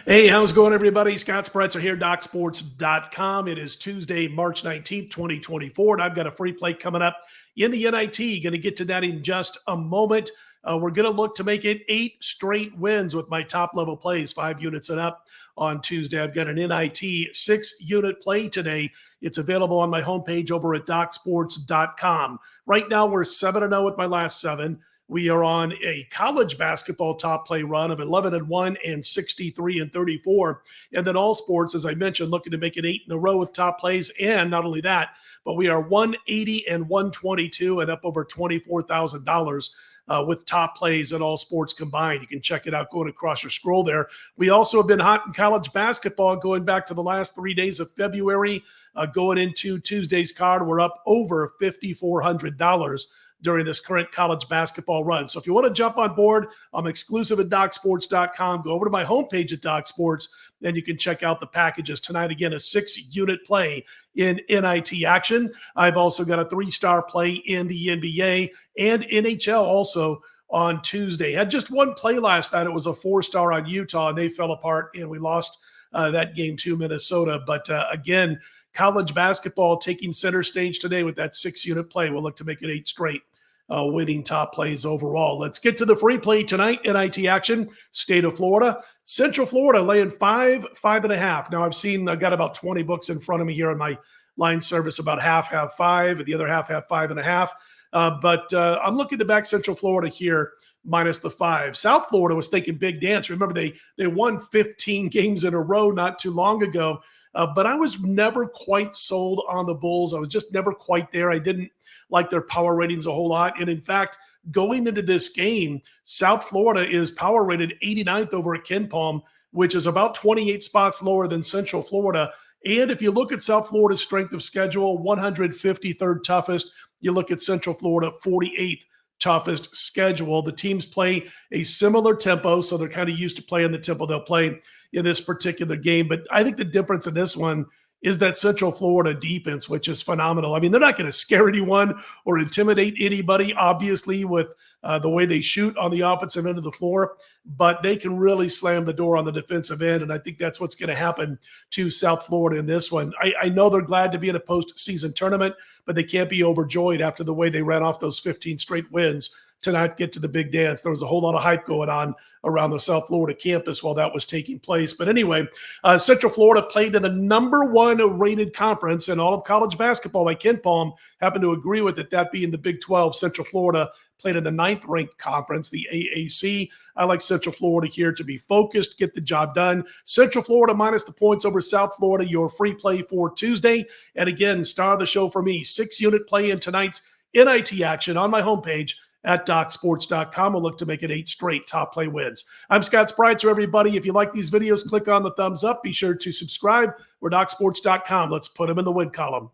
Hey, how's it going, everybody? Scott Spreitzer here, DocSports.com. It is Tuesday, March 19th, 2024, and I've got a free play coming up in the NIT. Going to get to that in just a moment. We're going to look to make it 8 straight wins with my top-level plays, 5 units and up on Tuesday. I've got an NIT 6-unit play today. It's available on my homepage over at DocSports.com. Right now, we're 7-0 with my last 7. We are on a college basketball top play run of 11-1 and 63-34. And then all sports, as I mentioned, looking to make it 8 in a row with top plays. And not only that, but we are 180 and 122 and up over $24,000 with top plays in all sports combined. You can check it out going across your scroll there. We also have been hot in college basketball going back to the last 3 days of February. Going into Tuesday's card, we're up over $5,400 during this current college basketball run. So if you want to jump on board, I'm exclusive at DocSports.com. Go over to my homepage at DocSports, and you can check out the packages. Tonight, again, a 6-unit play in NIT action. I've also got a 3-star play in the NBA and NHL also on Tuesday. Had just one play last night. It was a 4-star on Utah, and they fell apart, and we lost that game to Minnesota. But again, college basketball taking center stage today with that 6-unit play. We'll look to make it 8 straight winning top plays overall. Let's get to the free play tonight. NIT action, state of Florida. Central Florida laying 5.5. Now I've got about 20 books in front of me here on my line service. About half have 5 and the other half have 5.5. But I'm looking to back Central Florida here minus the 5. South Florida was thinking big dance. Remember, they won 15 games in a row not too long ago. But I was never quite sold on the Bulls. I was just never quite there. I didn't like their power ratings a whole lot. And in fact, going into this game, South Florida is power rated 89th over at KenPom, which is about 28 spots lower than Central Florida. And if you look at South Florida's strength of schedule, 153rd toughest. You look at Central Florida, 48th toughest schedule. The teams play a similar tempo, so they're kind of used to playing the tempo they'll play in this particular game. But I think the difference in this one is that Central Florida defense, which is phenomenal. I mean, they're not going to scare anyone or intimidate anybody, obviously, with the way they shoot on the offensive end of the floor, but they can really slam the door on the defensive end, and I think that's what's going to happen to South Florida in this one. I know they're glad to be in a postseason tournament, but they can't be overjoyed after the way they ran off those 15 straight wins to not get to the big dance. There was a whole lot of hype going on around the South Florida campus while that was taking place. But anyway, Central Florida played in the number 1 rated conference in all of college basketball by KenPom. Happened to agree with it, that being the Big 12. Central Florida played in the 9th ranked conference, the AAC. I like Central Florida here to be focused, get the job done. Central Florida minus the points over South Florida, your free play for Tuesday. And again, star of the show for me, 6-unit play in tonight's NIT action on my homepage at DocSports.com. We'll look to make it 8 straight top play wins. I'm Scott Spreitzer, everybody. If you like these videos, click on the thumbs up. Be sure to subscribe. We're DocSports.com. Let's put them in the win column.